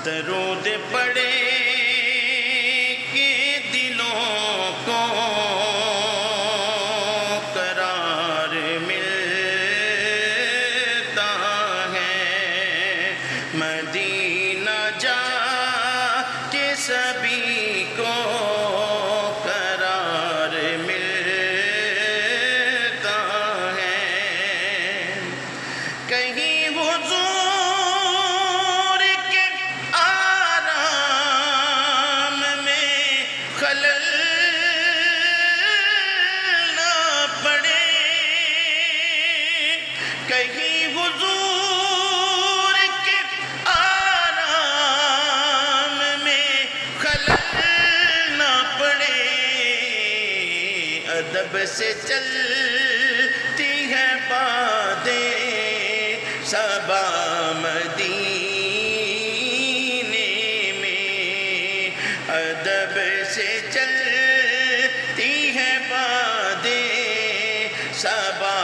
درود پڑھے کہ دلوں کو قرار ملتا ہے، مدینہ جا کے سبھی کو قرار ملتا ہے۔ کہیں حضور کے آرام میں خلل نہ پڑے، کہیں حضور کے آرام میں خلل نہ پڑے، ادب سے چلتی ہے باتیں صبا مدینے میں، ادب سے چلتی ہے باتیں صبا